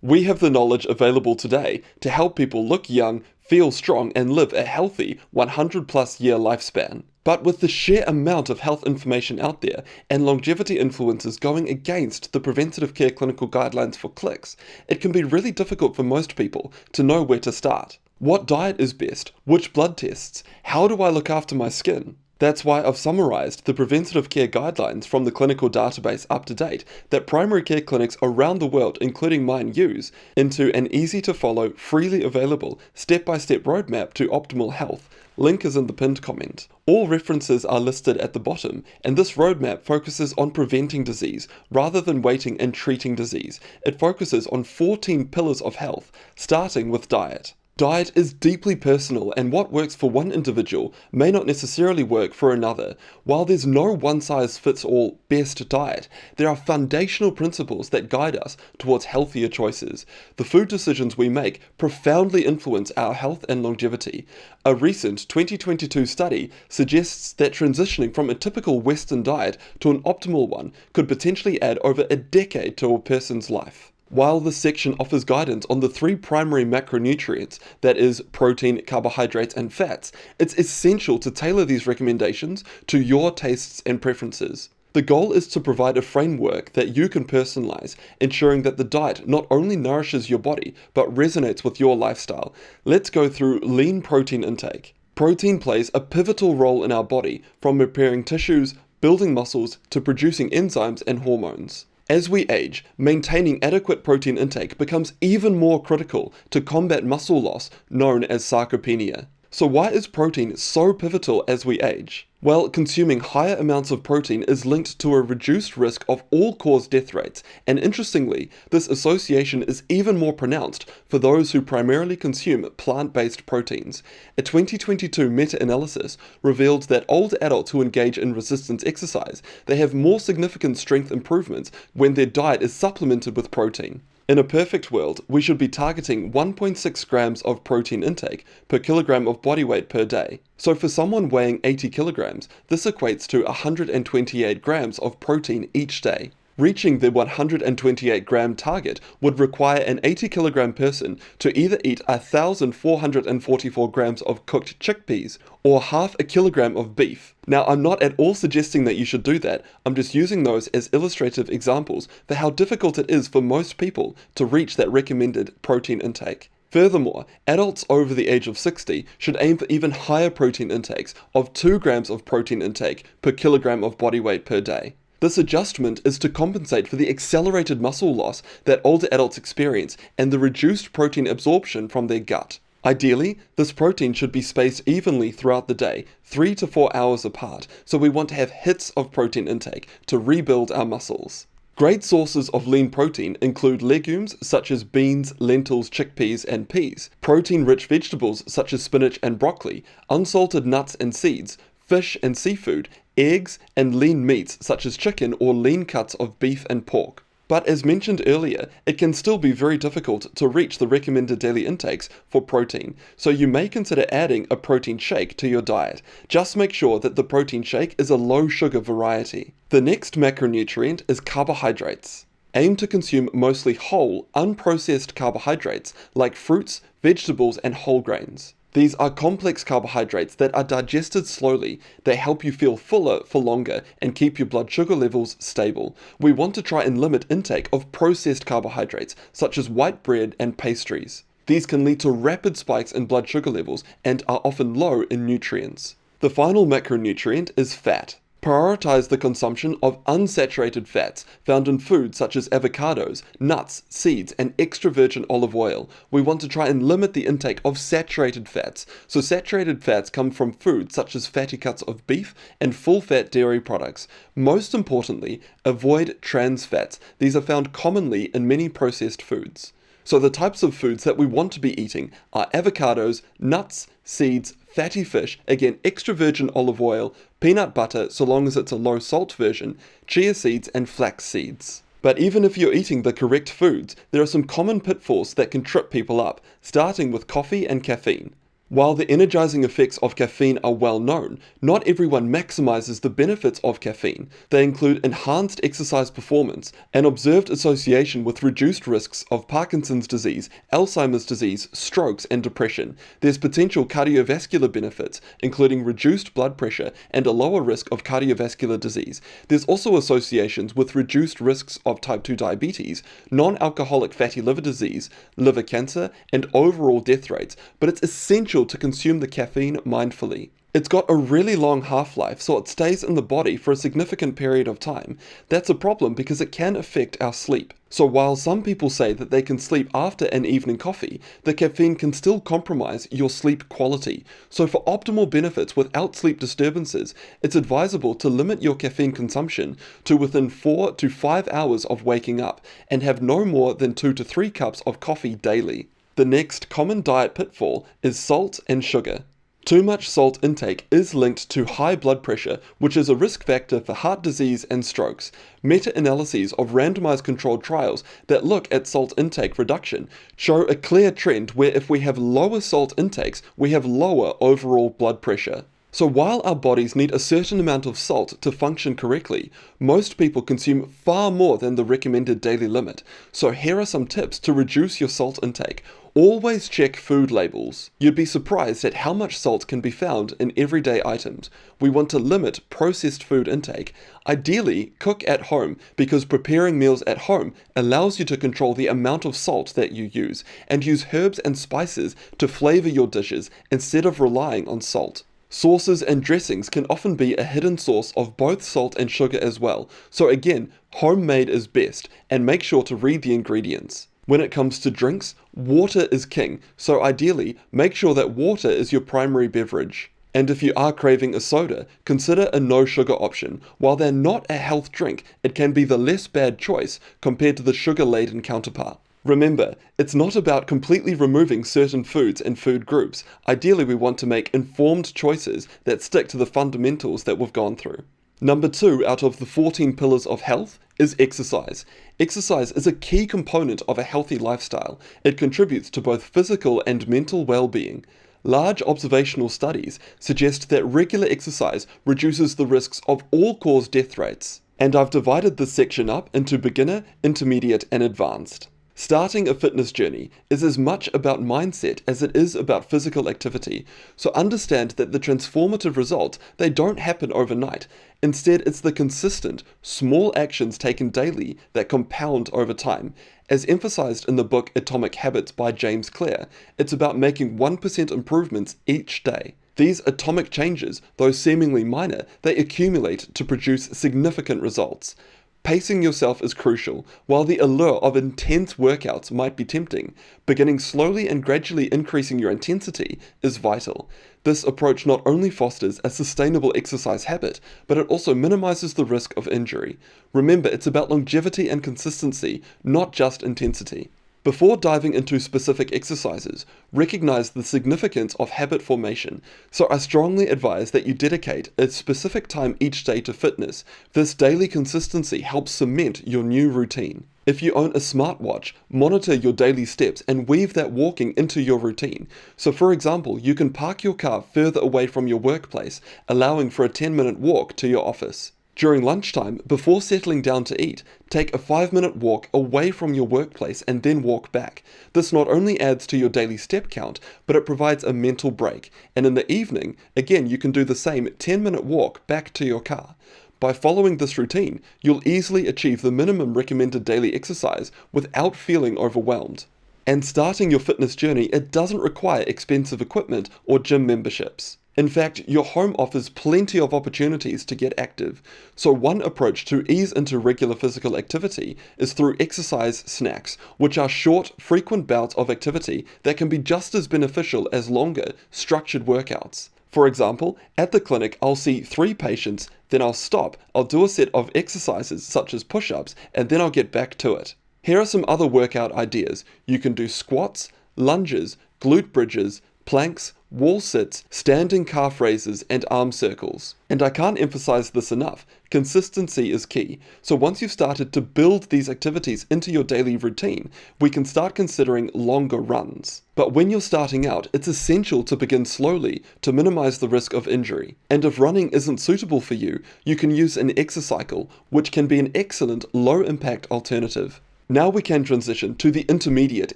We have the knowledge available today to help people look young, feel strong, and live a healthy 100 plus year lifespan. But with the sheer amount of health information out there and longevity influencers going against the preventative care clinical guidelines for clicks, it can be really difficult for most people to know where to start. What diet is best? Which blood tests? How do I look after my skin? That's why I've summarized the preventative care guidelines from the clinical database up to date that primary care clinics around the world, including mine, use into an easy to follow, freely available, step-by-step roadmap to optimal health. Link is in the pinned comment. All references are listed at the bottom, and this roadmap focuses on preventing disease rather than waiting and treating disease. It focuses on 14 pillars of health, starting with diet. Diet is deeply personal, and what works for one individual may not necessarily work for another. While there's no one-size-fits-all best diet, there are foundational principles that guide us towards healthier choices. The food decisions we make profoundly influence our health and longevity. A recent 2022 study suggests that transitioning from a typical Western diet to an optimal one could potentially add over a decade to a person's life. While this section offers guidance on the three primary macronutrients, that is, protein, carbohydrates, and fats, it's essential to tailor these recommendations to your tastes and preferences. The goal is to provide a framework that you can personalize, ensuring that the diet not only nourishes your body, but resonates with your lifestyle. Let's go through lean protein intake. Protein plays a pivotal role in our body, from repairing tissues, building muscles, to producing enzymes and hormones. As we age, maintaining adequate protein intake becomes even more critical to combat muscle loss, known as sarcopenia. So why is protein so pivotal as we age? Well, consuming higher amounts of protein is linked to a reduced risk of all-cause death rates, and interestingly, this association is even more pronounced for those who primarily consume plant-based proteins. A 2022 meta-analysis revealed that older adults who engage in resistance exercise, they have more significant strength improvements when their diet is supplemented with protein. In a perfect world, we should be targeting 1.6 grams of protein intake per kilogram of body weight per day. So for someone weighing 80 kilograms, this equates to 128 grams of protein each day. Reaching the 128 gram target would require an 80 kilogram person to either eat 1,444 grams of cooked chickpeas or half a kilogram of beef. Now, I'm not at all suggesting that you should do that. I'm just using those as illustrative examples for how difficult it is for most people to reach that recommended protein intake. Furthermore, adults over the age of 60 should aim for even higher protein intakes of 2 grams of protein intake per kilogram of body weight per day. This adjustment is to compensate for the accelerated muscle loss that older adults experience and the reduced protein absorption from their gut. Ideally, this protein should be spaced evenly throughout the day, 3 to 4 hours apart, so we want to have hits of protein intake to rebuild our muscles. Great sources of lean protein include legumes such as beans, lentils, chickpeas, and peas, protein-rich vegetables such as spinach and broccoli, unsalted nuts and seeds, fish and seafood, eggs, and lean meats such as chicken or lean cuts of beef and pork. But as mentioned earlier, it can still be very difficult to reach the recommended daily intakes for protein, so you may consider adding a protein shake to your diet. Just make sure that the protein shake is a low sugar variety. The next macronutrient is carbohydrates. Aim to consume mostly whole, unprocessed carbohydrates like fruits, vegetables, and whole grains. These are complex carbohydrates that are digested slowly. They help you feel fuller for longer and keep your blood sugar levels stable. We want to try and limit intake of processed carbohydrates, such as white bread and pastries. These can lead to rapid spikes in blood sugar levels and are often low in nutrients. The final macronutrient is fat. Prioritize the consumption of unsaturated fats found in foods such as avocados, nuts, seeds, and extra virgin olive oil. We want to try and limit the intake of saturated fats. So saturated fats come from foods such as fatty cuts of beef and full-fat dairy products. Most importantly, avoid trans fats. These are found commonly in many processed foods. So the types of foods that we want to be eating are avocados, nuts, seeds, fatty fish, again extra virgin olive oil, peanut butter so long as it's a low salt version, chia seeds, and flax seeds. But even if you're eating the correct foods, there are some common pitfalls that can trip people up, starting with coffee and caffeine. While the energizing effects of caffeine are well known, not everyone maximizes the benefits of caffeine. They include enhanced exercise performance, an observed association with reduced risks of Parkinson's disease, Alzheimer's disease, strokes, and depression. There's potential cardiovascular benefits, including reduced blood pressure and a lower risk of cardiovascular disease. There's also associations with reduced risks of type 2 diabetes, non-alcoholic fatty liver disease, liver cancer, and overall death rates, but it's essential to consume the caffeine mindfully. It's got a really long half-life, so it stays in the body for a significant period of time. That's a problem because it can affect our sleep. So while some people say that they can sleep after an evening coffee, the caffeine can still compromise your sleep quality. So for optimal benefits without sleep disturbances, it's advisable to limit your caffeine consumption to within 4 to 5 hours of waking up, and have no more than 2 to 3 cups of coffee daily. The next common diet pitfall is salt and sugar. Too much salt intake is linked to high blood pressure, which is a risk factor for heart disease and strokes. Meta-analyses of randomized controlled trials that look at salt intake reduction show a clear trend where if we have lower salt intakes, we have lower overall blood pressure. So while our bodies need a certain amount of salt to function correctly, most people consume far more than the recommended daily limit. So here are some tips to reduce your salt intake. Always check food labels. You'd be surprised at how much salt can be found in everyday items. We want to limit processed food intake. Ideally, cook at home because preparing meals at home allows you to control the amount of salt that you use, and use herbs and spices to flavor your dishes instead of relying on salt. Sauces and dressings can often be a hidden source of both salt and sugar as well, so again, homemade is best, and make sure to read the ingredients. When it comes to drinks, water is king, so ideally, make sure that water is your primary beverage. And if you are craving a soda, consider a no-sugar option. While they're not a health drink, it can be the less bad choice compared to the sugar-laden counterpart. Remember, it's not about completely removing certain foods and food groups. Ideally, we want to make informed choices that stick to the fundamentals that we've gone through. Number 2 out of the 14 pillars of health is exercise. Exercise is a key component of a healthy lifestyle. It contributes to both physical and mental well-being. Large observational studies suggest that regular exercise reduces the risks of all-cause death rates. And I've divided this section up into beginner, intermediate, and advanced. Starting a fitness journey is as much about mindset as it is about physical activity, so understand that the transformative results, they don't happen overnight. Instead, it's the consistent, small actions taken daily that compound over time. As emphasized in the book Atomic Habits by James Clear, it's about making 1% improvements each day. These atomic changes, though seemingly minor, they accumulate to produce significant results. Pacing yourself is crucial. While the allure of intense workouts might be tempting, beginning slowly and gradually increasing your intensity is vital. This approach not only fosters a sustainable exercise habit, but it also minimizes the risk of injury. Remember, it's about longevity and consistency, not just intensity. Before diving into specific exercises, recognize the significance of habit formation, so I strongly advise that you dedicate a specific time each day to fitness. This daily consistency helps cement your new routine. If you own a smartwatch, monitor your daily steps and weave that walking into your routine. So for example, you can park your car further away from your workplace, allowing for a 10-minute walk to your office. During lunchtime, before settling down to eat, take a 5-minute walk away from your workplace and then walk back. This not only adds to your daily step count, but it provides a mental break. And in the evening, again, you can do the same 10-minute walk back to your car. By following this routine, you'll easily achieve the minimum recommended daily exercise without feeling overwhelmed. And starting your fitness journey, it doesn't require expensive equipment or gym memberships. In fact, your home offers plenty of opportunities to get active. So one approach to ease into regular physical activity is through exercise snacks, which are short, frequent bouts of activity that can be just as beneficial as longer, structured workouts. For example, at the clinic, I'll see 3 patients, then I'll stop, I'll do a set of exercises such as push-ups, and then I'll get back to it. Here are some other workout ideas. You can do squats, lunges, glute bridges, planks, wall sits, standing calf raises, and arm circles. And I can't emphasize this enough, consistency is key. So once you've started to build these activities into your daily routine, we can start considering longer runs. But when you're starting out, it's essential to begin slowly to minimize the risk of injury. And if running isn't suitable for you, you can use an exercycle, which can be an excellent low-impact alternative. Now we can transition to the intermediate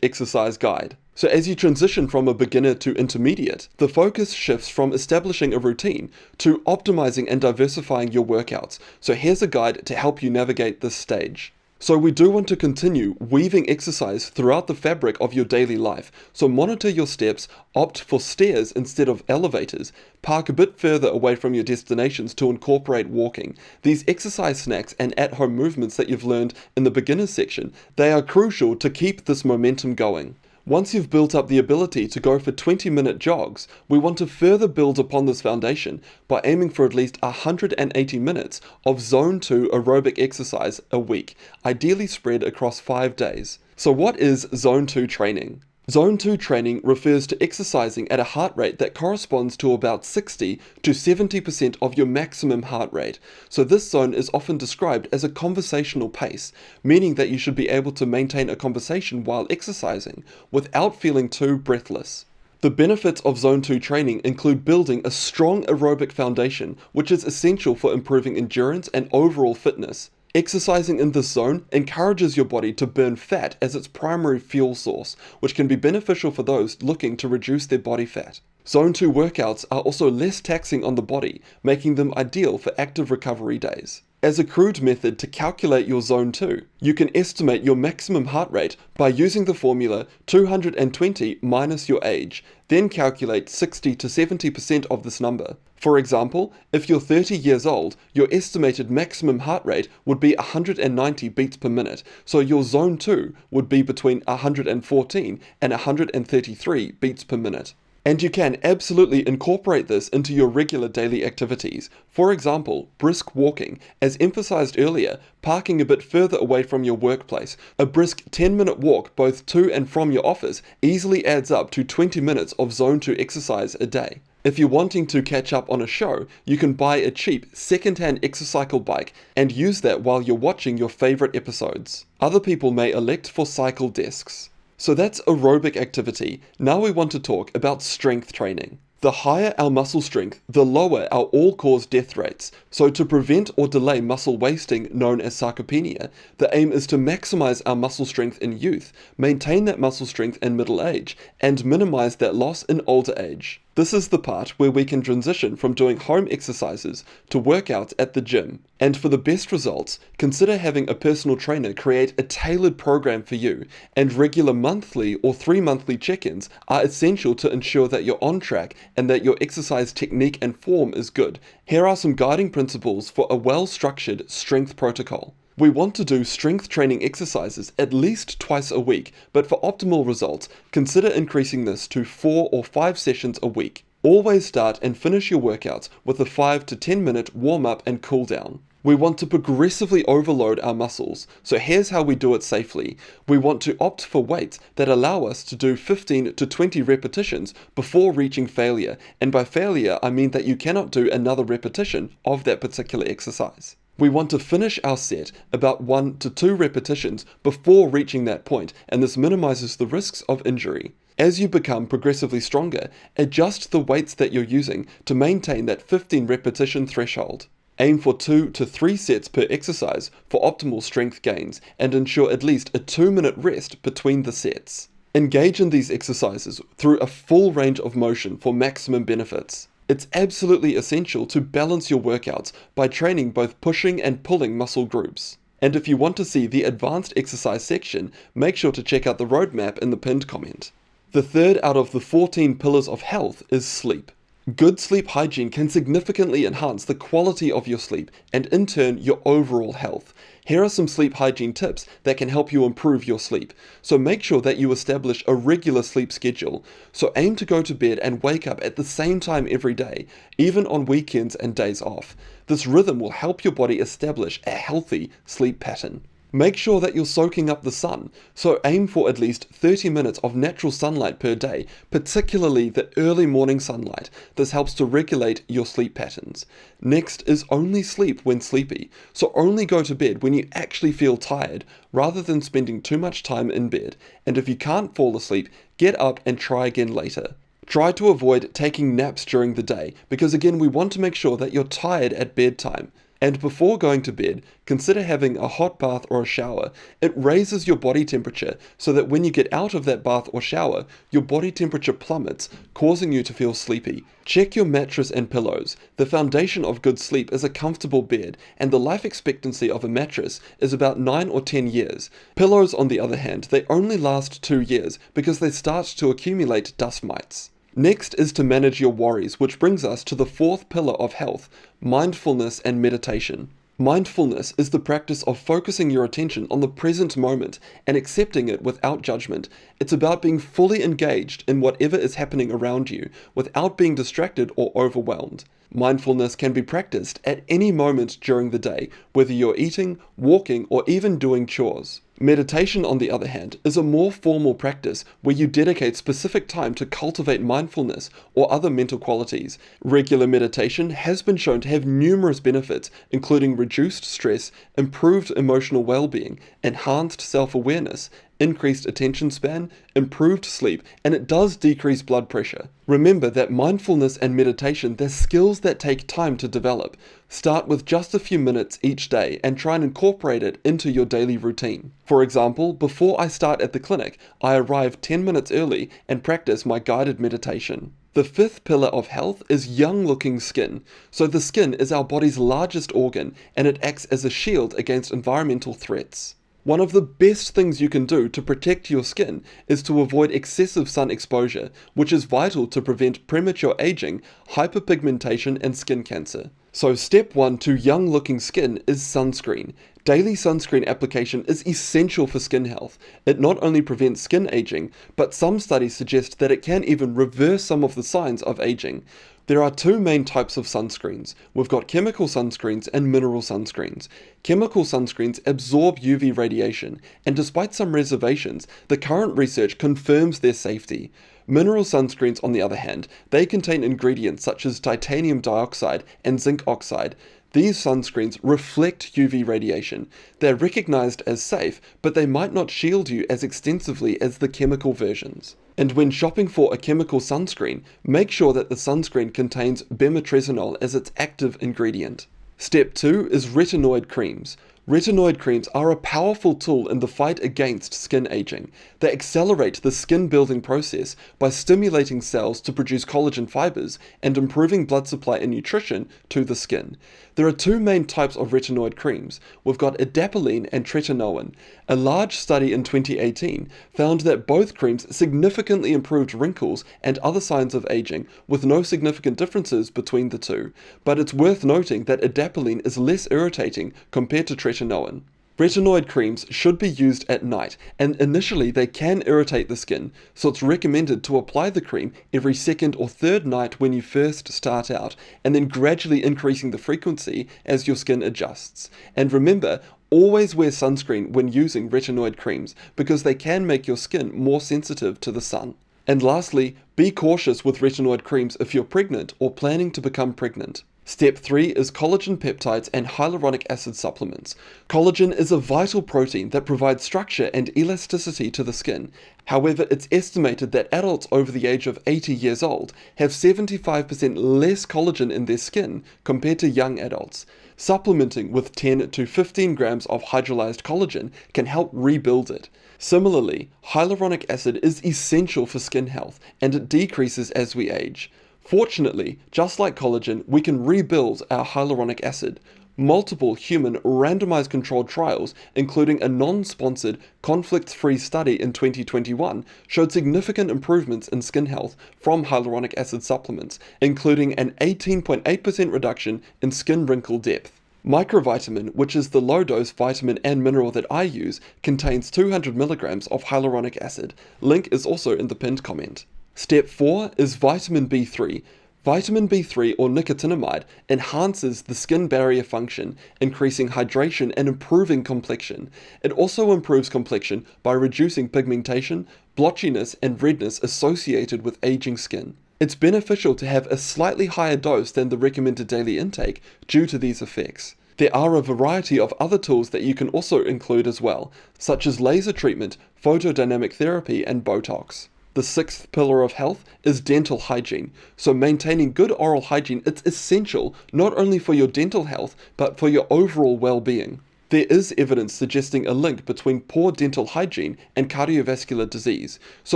exercise guide. So as you transition from a beginner to intermediate, the focus shifts from establishing a routine to optimizing and diversifying your workouts. So here's a guide to help you navigate this stage. So we do want to continue weaving exercise throughout the fabric of your daily life. So monitor your steps, opt for stairs instead of elevators, park a bit further away from your destinations to incorporate walking. These exercise snacks and at-home movements that you've learned in the beginners section, they are crucial to keep this momentum going. Once you've built up the ability to go for 20-minute jogs, we want to further build upon this foundation by aiming for at least 180 minutes of Zone 2 aerobic exercise a week, ideally spread across 5 days. So what is Zone 2 training? Zone 2 training refers to exercising at a heart rate that corresponds to about 60 to 70% of your maximum heart rate. So this zone is often described as a conversational pace, meaning that you should be able to maintain a conversation while exercising without feeling too breathless. The benefits of Zone 2 training include building a strong aerobic foundation, which is essential for improving endurance and overall fitness. Exercising in this zone encourages your body to burn fat as its primary fuel source, which can be beneficial for those looking to reduce their body fat. Zone 2 workouts are also less taxing on the body, making them ideal for active recovery days. As a crude method to calculate your Zone 2, you can estimate your maximum heart rate by using the formula 220 minus your age, then calculate 60 to 70% of this number. For example, if you're 30 years old, your estimated maximum heart rate would be 190 beats per minute, so your Zone 2 would be between 114 and 133 beats per minute. And you can absolutely incorporate this into your regular daily activities. For example, brisk walking, as emphasized earlier, parking a bit further away from your workplace. A brisk 10-minute walk both to and from your office easily adds up to 20 minutes of Zone 2 exercise a day. If you're wanting to catch up on a show, you can buy a cheap second-hand exercycle bike and use that while you're watching your favorite episodes. Other people may elect for cycle desks. So that's aerobic activity. Now we want to talk about strength training. The higher our muscle strength, the lower our all-cause death rates. So to prevent or delay muscle wasting, known as sarcopenia, the aim is to maximize our muscle strength in youth, maintain that muscle strength in middle age, and minimize that loss in older age. This is the part where we can transition from doing home exercises to workouts at the gym. And for the best results, consider having a personal trainer create a tailored program for you, and regular monthly or 3-monthly check-ins are essential to ensure that you're on track and that your exercise technique and form is good. Here are some guiding principles for a well-structured strength protocol. We want to do strength training exercises at least twice a week, but for optimal results, consider increasing this to 4 or 5 sessions a week. Always start and finish your workouts with a 5 to 10 minute warm-up and cool-down. We want to progressively overload our muscles, so here's how we do it safely. We want to opt for weights that allow us to do 15 to 20 repetitions before reaching failure, and by failure I mean that you cannot do another repetition of that particular exercise. We want to finish our set about 1 to 2 repetitions before reaching that point, and this minimizes the risks of injury. As you become progressively stronger, adjust the weights that you're using to maintain that 15 repetition threshold. Aim for 2 to 3 sets per exercise for optimal strength gains, and ensure at least a 2-minute rest between the sets. Engage in these exercises through a full range of motion for maximum benefits. It's absolutely essential to balance your workouts by training both pushing and pulling muscle groups. And if you want to see the advanced exercise section, make sure to check out the roadmap in the pinned comment. The third out of the 14 pillars of health is sleep. Good sleep hygiene can significantly enhance the quality of your sleep and in turn your overall health. Here are some sleep hygiene tips that can help you improve your sleep. So make sure that you establish a regular sleep schedule. So aim to go to bed and wake up at the same time every day, even on weekends and days off. This rhythm will help your body establish a healthy sleep pattern. Make sure that you're soaking up the sun, so aim for at least 30 minutes of natural sunlight per day, particularly the early morning sunlight. This helps to regulate your sleep patterns. Next is only sleep when sleepy, so only go to bed when you actually feel tired, rather than spending too much time in bed, and if you can't fall asleep, get up and try again later. Try to avoid taking naps during the day, because again we want to make sure that you're tired at bedtime. And before going to bed, consider having a hot bath or a shower. It raises your body temperature so that when you get out of that bath or shower, your body temperature plummets, causing you to feel sleepy. Check your mattress and pillows. The foundation of good sleep is a comfortable bed, and the life expectancy of a mattress is about 9 or 10 years. Pillows, on the other hand, they only last 2 years because they start to accumulate dust mites. Next is to manage your worries, which brings us to the fourth pillar of health, mindfulness and meditation. Mindfulness is the practice of focusing your attention on the present moment and accepting it without judgment. It's about being fully engaged in whatever is happening around you without being distracted or overwhelmed. Mindfulness can be practiced at any moment during the day, whether you're eating, walking, or even doing chores. Meditation, on the other hand, is a more formal practice where you dedicate specific time to cultivate mindfulness or other mental qualities. Regular meditation has been shown to have numerous benefits, including reduced stress, improved emotional well-being, enhanced self-awareness, increased attention span, improved sleep, and it does decrease blood pressure. Remember that mindfulness and meditation, they're skills that take time to develop. Start with just a few minutes each day and try and incorporate it into your daily routine. For example, before I start at the clinic, I arrive 10 minutes early and practice my guided meditation. The fifth pillar of health is young-looking skin. So the skin is our body's largest organ, and it acts as a shield against environmental threats. One of the best things you can do to protect your skin is to avoid excessive sun exposure, which is vital to prevent premature aging, hyperpigmentation, and skin cancer. So step 1 to young looking skin is sunscreen. Daily sunscreen application is essential for skin health. It not only prevents skin aging, but some studies suggest that it can even reverse some of the signs of aging. There are two main types of sunscreens. We've got chemical sunscreens and mineral sunscreens. Chemical sunscreens absorb UV radiation, and despite some reservations, the current research confirms their safety. Mineral sunscreens, on the other hand, they contain ingredients such as titanium dioxide and zinc oxide. These sunscreens reflect UV radiation. They're recognized as safe, but they might not shield you as extensively as the chemical versions. And when shopping for a chemical sunscreen, make sure that the sunscreen contains bemetresonol as its active ingredient. Step 2 is retinoid creams. Retinoid creams are a powerful tool in the fight against skin aging. They accelerate the skin building process by stimulating cells to produce collagen fibers and improving blood supply and nutrition to the skin. There are two main types of retinoid creams. We've got adapalene and tretinoin. A large study in 2018 found that both creams significantly improved wrinkles and other signs of aging, with no significant differences between the two. But it's worth noting that adapalene is less irritating compared to tretinoin. Retinoid creams should be used at night, and initially they can irritate the skin, so it's recommended to apply the cream every second or third night when you first start out, and then gradually increasing the frequency as your skin adjusts. And remember, always wear sunscreen when using retinoid creams, because they can make your skin more sensitive to the sun. And lastly, be cautious with retinoid creams if you're pregnant or planning to become pregnant. Step 3 is collagen peptides and hyaluronic acid supplements. Collagen is a vital protein that provides structure and elasticity to the skin. However, it's estimated that adults over the age of 80 years old have 75% less collagen in their skin compared to young adults. Supplementing with 10 to 15 grams of hydrolyzed collagen can help rebuild it. Similarly, hyaluronic acid is essential for skin health, and it decreases as we age. Fortunately, just like collagen, we can rebuild our hyaluronic acid. Multiple human randomized controlled trials, including a non-sponsored, conflict-free study in 2021, showed significant improvements in skin health from hyaluronic acid supplements, including an 18.8% reduction in skin wrinkle depth. Microvitamin, which is the low-dose vitamin and mineral that I use, contains 200 milligrams of hyaluronic acid. Link is also in the pinned comment. Step 4 is vitamin B3. Vitamin B3 or nicotinamide enhances the skin barrier function, increasing hydration and improving complexion. It also improves complexion by reducing pigmentation, blotchiness, and redness associated with aging skin. It's beneficial to have a slightly higher dose than the recommended daily intake due to these effects. There are a variety of other tools that you can also include as well, such as laser treatment, photodynamic therapy, and Botox. The sixth pillar of health is dental hygiene. So maintaining good oral hygiene is essential not only for your dental health, but for your overall well-being. There is evidence suggesting a link between poor dental hygiene and cardiovascular disease, so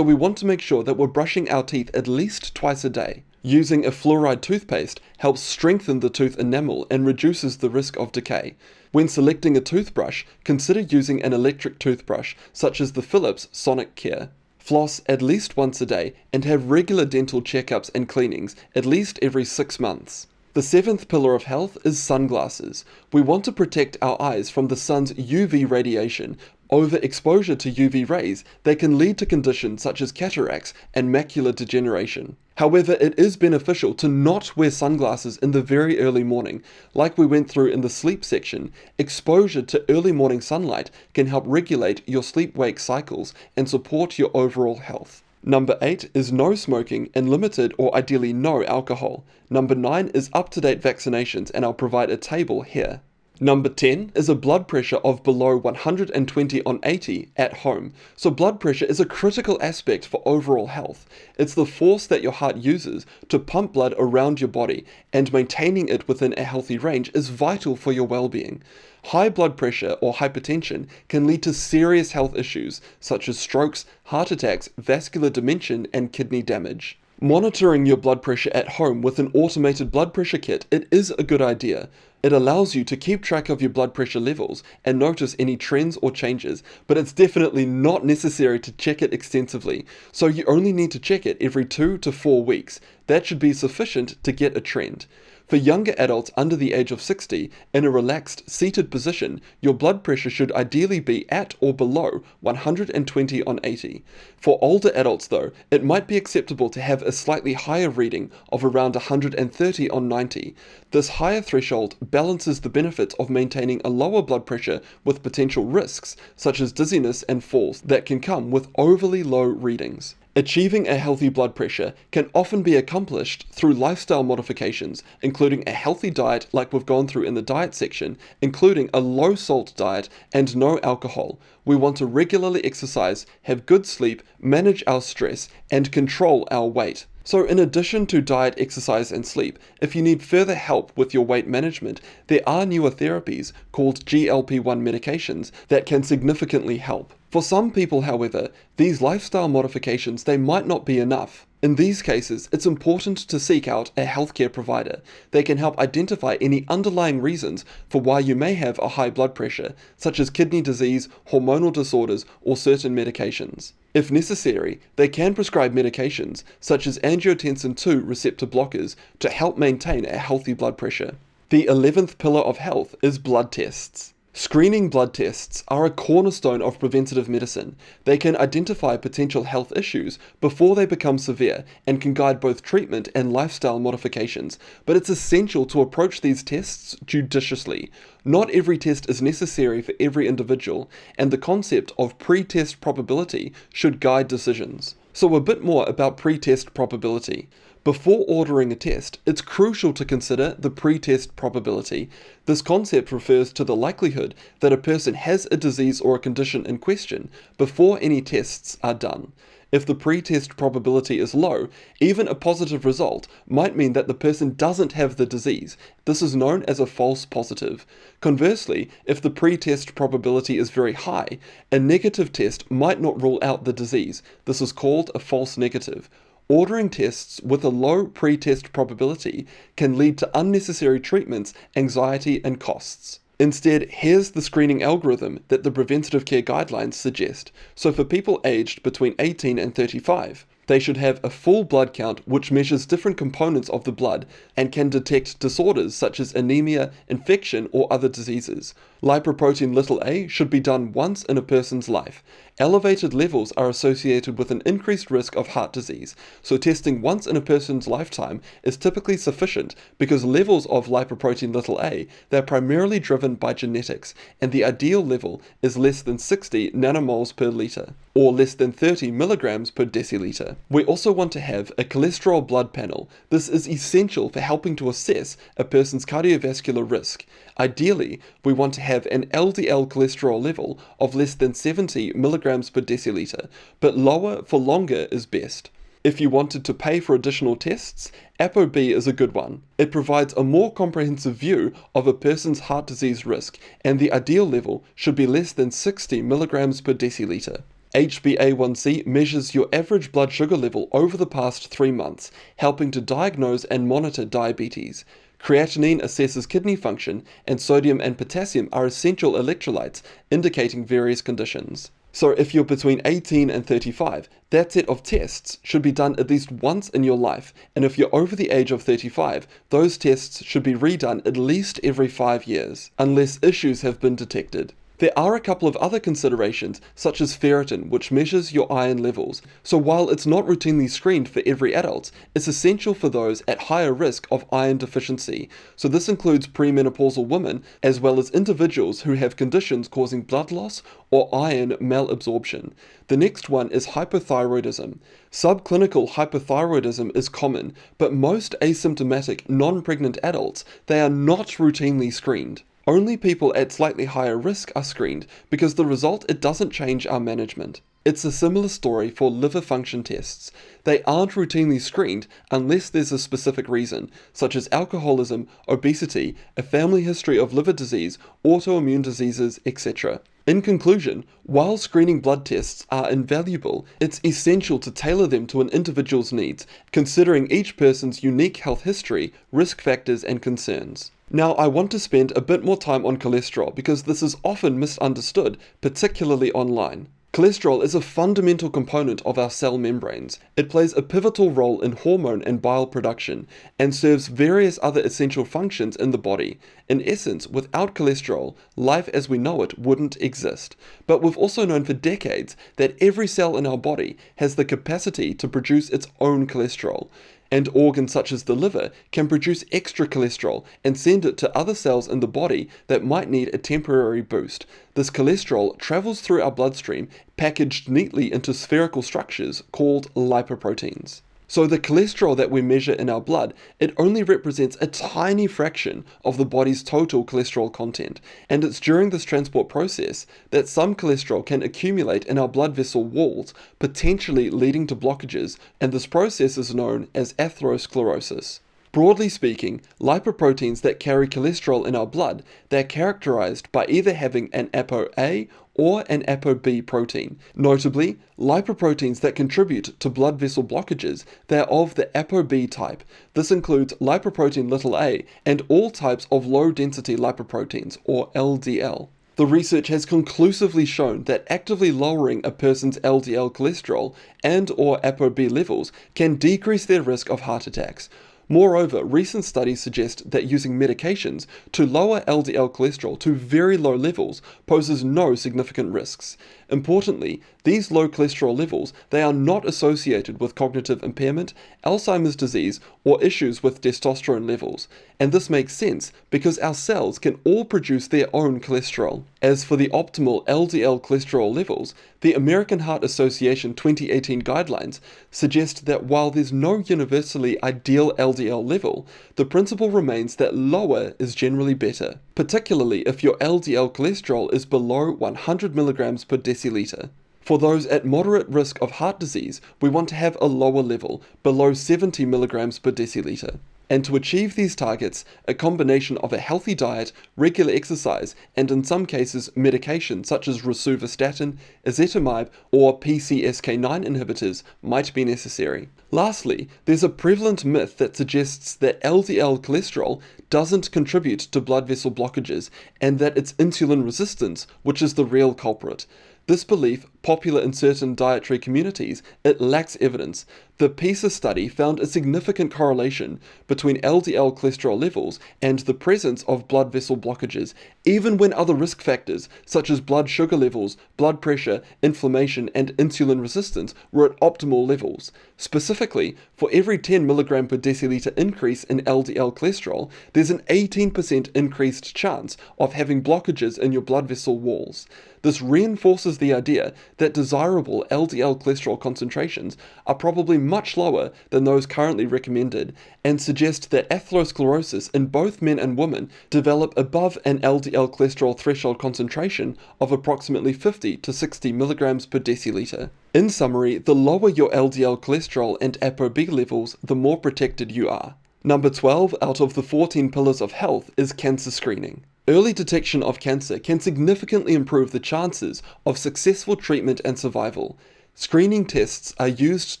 we want to make sure that we're brushing our teeth at least twice a day. Using a fluoride toothpaste helps strengthen the tooth enamel and reduces the risk of decay. When selecting a toothbrush, consider using an electric toothbrush, such as the Philips Sonicare. Floss at least once a day and have regular dental checkups and cleanings at least every 6 months. The seventh pillar of health is sunglasses. We want to protect our eyes from the sun's UV radiation. Overexposure to UV rays, they can lead to conditions such as cataracts and macular degeneration. However, it is beneficial to not wear sunglasses in the very early morning. Like we went through in the sleep section, exposure to early morning sunlight can help regulate your sleep-wake cycles and support your overall health. Number 8 is no smoking and limited or ideally no alcohol. Number 9 is up-to-date vaccinations, and I'll provide a table here. Number 10 is a blood pressure of below 120/80 at home. So blood pressure is a critical aspect for overall health. It's the force that your heart uses to pump blood around your body, and maintaining it within a healthy range is vital for your well-being. High blood pressure or hypertension can lead to serious health issues such as strokes, heart attacks, vascular dementia, and kidney damage. Monitoring your blood pressure at home with an automated blood pressure kit, it is a good idea. It allows you to keep track of your blood pressure levels and notice any trends or changes, but it's definitely not necessary to check it extensively, so you only need to check it every 2 to 4 weeks. That should be sufficient to get a trend. For younger adults under the age of 60, in a relaxed, seated position, your blood pressure should ideally be at or below 120/80. For older adults though, it might be acceptable to have a slightly higher reading of around 130/90. This higher threshold balances the benefits of maintaining a lower blood pressure with potential risks, such as dizziness and falls, that can come with overly low readings. Achieving a healthy blood pressure can often be accomplished through lifestyle modifications, including a healthy diet like we've gone through in the diet section, including a low-salt diet and no alcohol. We want to regularly exercise, have good sleep, manage our stress, and control our weight. So in addition to diet, exercise, and sleep, if you need further help with your weight management, there are newer therapies called GLP-1 medications that can significantly help. For some people, however, these lifestyle modifications, they might not be enough. In these cases, it's important to seek out a healthcare provider. They can help identify any underlying reasons for why you may have a high blood pressure, such as kidney disease, hormonal disorders, or certain medications. If necessary, they can prescribe medications, such as angiotensin II receptor blockers, to help maintain a healthy blood pressure. The 11th pillar of health is blood tests. Screening blood tests are a cornerstone of preventative medicine. They can identify potential health issues before they become severe and can guide both treatment and lifestyle modifications, but it's essential to approach these tests judiciously. Not every test is necessary for every individual, and the concept of pre-test probability should guide decisions. So a bit more about pre-test probability. Before ordering a test, it's crucial to consider the pre-test probability. This concept refers to the likelihood that a person has a disease or a condition in question before any tests are done. If the pre-test probability is low, even a positive result might mean that the person doesn't have the disease. This is known as a false positive. Conversely, if the pre-test probability is very high, a negative test might not rule out the disease. This is called a false negative. Ordering tests with a low pre-test probability can lead to unnecessary treatments, anxiety, and costs. Instead, here's the screening algorithm that the preventative care guidelines suggest. So for people aged between 18 and 35, they should have a full blood count which measures different components of the blood and can detect disorders such as anemia, infection, or other diseases. Lipoprotein a should be done once in a person's life. Elevated levels are associated with an increased risk of heart disease, so testing once in a person's lifetime is typically sufficient because levels of lipoprotein a, they're primarily driven by genetics, and the ideal level is less than 60 nanomoles per litre, or less than 30 milligrams per deciliter. We also want to have a cholesterol blood panel. This is essential for helping to assess a person's cardiovascular risk. Ideally, we want to have an LDL cholesterol level of less than 70 milligrams per deciliter, but lower for longer is best. If you wanted to pay for additional tests, ApoB is a good one. It provides a more comprehensive view of a person's heart disease risk, and the ideal level should be less than 60 milligrams per deciliter. HbA1c measures your average blood sugar level over the past 3 months, helping to diagnose and monitor diabetes. Creatinine assesses kidney function, and sodium and potassium are essential electrolytes, indicating various conditions. So if you're between 18 and 35, that set of tests should be done at least once in your life, and if you're over the age of 35, those tests should be redone at least every 5 years, unless issues have been detected. There are a couple of other considerations, such as ferritin, which measures your iron levels, so while it's not routinely screened for every adult, it's essential for those at higher risk of iron deficiency, so this includes premenopausal women, as well as individuals who have conditions causing blood loss or iron malabsorption. The next one is hypothyroidism. Subclinical hypothyroidism is common, but most asymptomatic non-pregnant adults, they are not routinely screened. Only people at slightly higher risk are screened because the result, it doesn't change our management. It's a similar story for liver function tests. They aren't routinely screened unless there's a specific reason, such as alcoholism, obesity, a family history of liver disease, autoimmune diseases, etc. In conclusion, while screening blood tests are invaluable, it's essential to tailor them to an individual's needs, considering each person's unique health history, risk factors, and concerns. Now, I want to spend a bit more time on cholesterol because this is often misunderstood, particularly online. Cholesterol is a fundamental component of our cell membranes. It plays a pivotal role in hormone and bile production, and serves various other essential functions in the body. In essence, without cholesterol, life as we know it wouldn't exist. But we've also known for decades that every cell in our body has the capacity to produce its own cholesterol. And organs such as the liver can produce extra cholesterol and send it to other cells in the body that might need a temporary boost. This cholesterol travels through our bloodstream, packaged neatly into spherical structures called lipoproteins. So the cholesterol that we measure in our blood, it only represents a tiny fraction of the body's total cholesterol content, and it's during this transport process that some cholesterol can accumulate in our blood vessel walls, potentially leading to blockages, and this process is known as atherosclerosis. Broadly speaking, lipoproteins that carry cholesterol in our blood, they're characterized by either having an ApoA or an ApoB protein. Notably, lipoproteins that contribute to blood vessel blockages, they're of the ApoB type. This includes lipoprotein a and all types of low-density lipoproteins, or LDL. The research has conclusively shown that actively lowering a person's LDL cholesterol and or ApoB levels can decrease their risk of heart attacks. Moreover, recent studies suggest that using medications to lower LDL cholesterol to very low levels poses no significant risks. Importantly, these low cholesterol levels, they are not associated with cognitive impairment, Alzheimer's disease, or issues with testosterone levels. And this makes sense because our cells can all produce their own cholesterol. As for the optimal LDL cholesterol levels, the American Heart Association 2018 guidelines suggest that while there's no universally ideal LDL level, the principle remains that lower is generally better, particularly if your LDL cholesterol is below 100 milligrams per deciliter. For those at moderate risk of heart disease, we want to have a lower level, below 70 milligrams per deciliter. And to achieve these targets, a combination of a healthy diet, regular exercise, and in some cases medication such as rosuvastatin, ezetimibe, or PCSK9 inhibitors might be necessary. Lastly, there's a prevalent myth that suggests that LDL cholesterol doesn't contribute to blood vessel blockages and that it's insulin resistance which is the real culprit. This belief popular in certain dietary communities, it lacks evidence. The PISA study found a significant correlation between LDL cholesterol levels and the presence of blood vessel blockages, even when other risk factors such as blood sugar levels, blood pressure, inflammation, and insulin resistance were at optimal levels. Specifically, for every 10 mg per deciliter increase in LDL cholesterol, there's an 18% increased chance of having blockages in your blood vessel walls. This reinforces the idea that desirable LDL cholesterol concentrations are probably much lower than those currently recommended, and suggest that atherosclerosis in both men and women develop above an LDL cholesterol threshold concentration of approximately 50 to 60 mg per deciliter. In summary, the lower your LDL cholesterol and ApoB levels, the more protected you are. Number 12 out of the 14 pillars of health is cancer screening. Early detection of cancer can significantly improve the chances of successful treatment and survival. Screening tests are used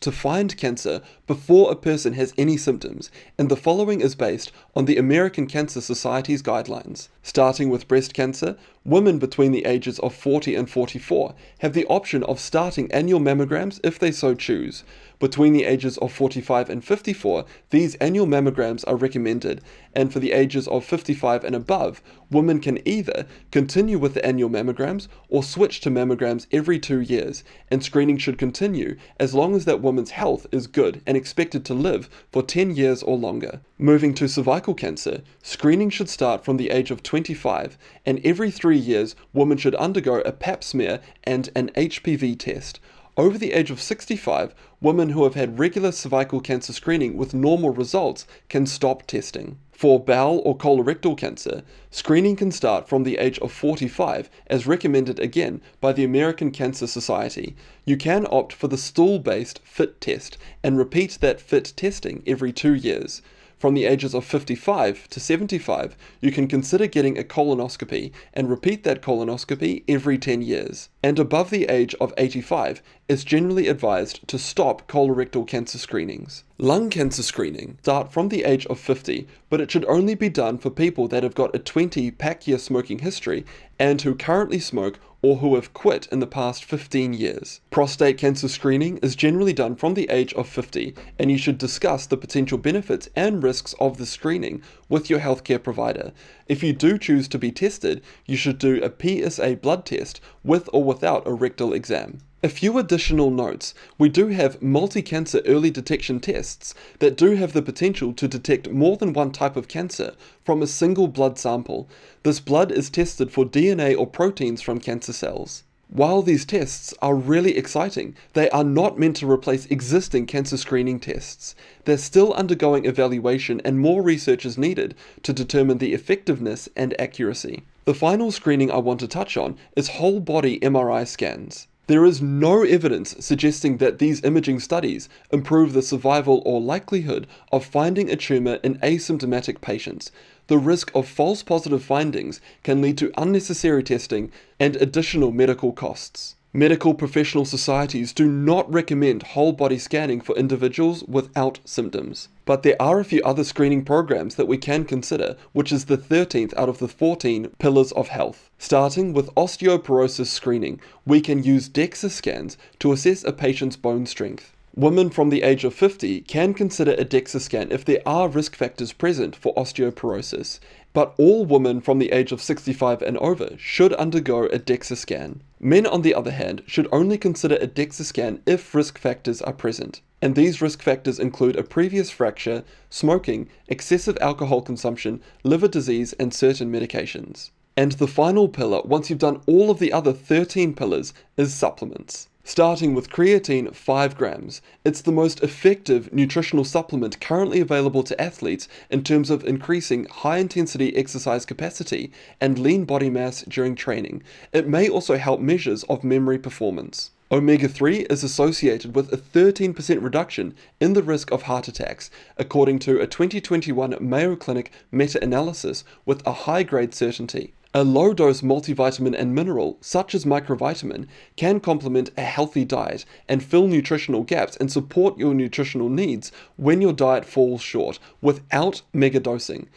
to find cancer before a person has any symptoms, and the following is based on the American Cancer Society's guidelines. Starting with breast cancer, women between the ages of 40 and 44 have the option of starting annual mammograms if they so choose. Between the ages of 45 and 54, these annual mammograms are recommended, and for the ages of 55 and above, women can either continue with the annual mammograms or switch to mammograms every 2 years, and screening should continue as long as that woman's health is good and expected to live for 10 years or longer. Moving to cervical cancer, screening should start from the age of 25, and every 3 years, women should undergo a pap smear and an HPV test. Over the age of 65, women who have had regular cervical cancer screening with normal results can stop testing. For bowel or colorectal cancer, screening can start from the age of 45, as recommended again by the American Cancer Society. You can opt for the stool-based FIT test and repeat that FIT testing every 2 years. From the ages of 55 to 75, you can consider getting a colonoscopy and repeat that colonoscopy every 10 years. And above the age of 85, it's generally advised to stop colorectal cancer screenings. Lung cancer screening start from the age of 50, but it should only be done for people that have got a 20 pack year smoking history and who currently smoke or who have quit in the past 15 years. Prostate cancer screening is generally done from the age of 50, and you should discuss the potential benefits and risks of the screening with your healthcare provider. If you do choose to be tested, you should do a PSA blood test with or without a rectal exam. A few additional notes. We do have multi-cancer early detection tests that do have the potential to detect more than one type of cancer from a single blood sample. This blood is tested for DNA or proteins from cancer cells. While these tests are really exciting, they are not meant to replace existing cancer screening tests. They're still undergoing evaluation, and more research is needed to determine the effectiveness and accuracy. The final screening I want to touch on is whole body MRI scans. There is no evidence suggesting that these imaging studies improve the survival or likelihood of finding a tumor in asymptomatic patients. The risk of false positive findings can lead to unnecessary testing and additional medical costs. Medical professional societies do not recommend whole body scanning for individuals without symptoms. But there are a few other screening programs that we can consider, which is the 13th out of the 14 pillars of health. Starting with osteoporosis screening, we can use DEXA scans to assess a patient's bone strength. Women from the age of 50 can consider a DEXA scan if there are risk factors present for osteoporosis, but all women from the age of 65 and over should undergo a DEXA scan. Men, on the other hand, should only consider a DEXA scan if risk factors are present, and these risk factors include a previous fracture, smoking, excessive alcohol consumption, liver disease, and certain medications. And the final pillar, once you've done all of the other 13 pillars, is supplements. Starting with creatine 5 grams, it's the most effective nutritional supplement currently available to athletes in terms of increasing high-intensity exercise capacity and lean body mass during training. It may also help measures of memory performance. Omega-3 is associated with a 13% reduction in the risk of heart attacks, according to a 2021 Mayo Clinic meta-analysis with a high-grade certainty. A low-dose multivitamin and mineral, such as microvitamin, can complement a healthy diet and fill nutritional gaps and support your nutritional needs when your diet falls short, without megadosing.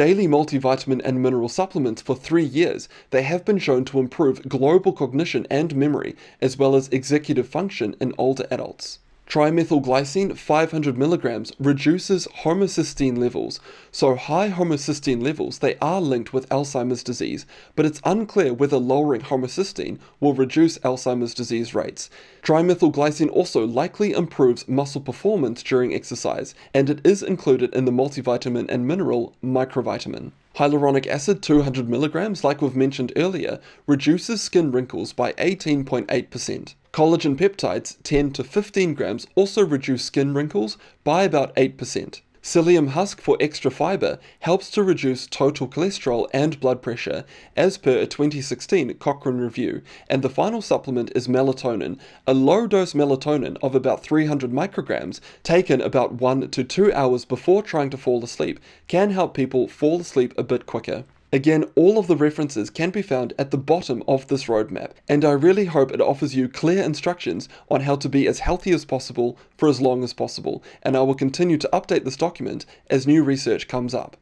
daily multivitamin and mineral supplements for 3 years, they have been shown to improve global cognition and memory, as well as executive function in older adults. Trimethylglycine 500 milligrams reduces homocysteine levels. So high homocysteine levels, they are linked with Alzheimer's disease, but it's unclear whether lowering homocysteine will reduce Alzheimer's disease rates. Trimethylglycine also likely improves muscle performance during exercise, and it is included in the multivitamin and mineral microvitamin. Hyaluronic acid 200 milligrams, like we've mentioned earlier, reduces skin wrinkles by 18.8%. Collagen peptides 10 to 15 grams also reduce skin wrinkles by about 8%. Psyllium husk for extra fiber helps to reduce total cholesterol and blood pressure, as per a 2016 Cochrane review. And the final supplement is melatonin. A low-dose melatonin of about 300 micrograms, taken about 1 to 2 hours before trying to fall asleep, can help people fall asleep a bit quicker. Again, all of the references can be found at the bottom of this roadmap, and I really hope it offers you clear instructions on how to be as healthy as possible for as long as possible, and I will continue to update this document as new research comes up.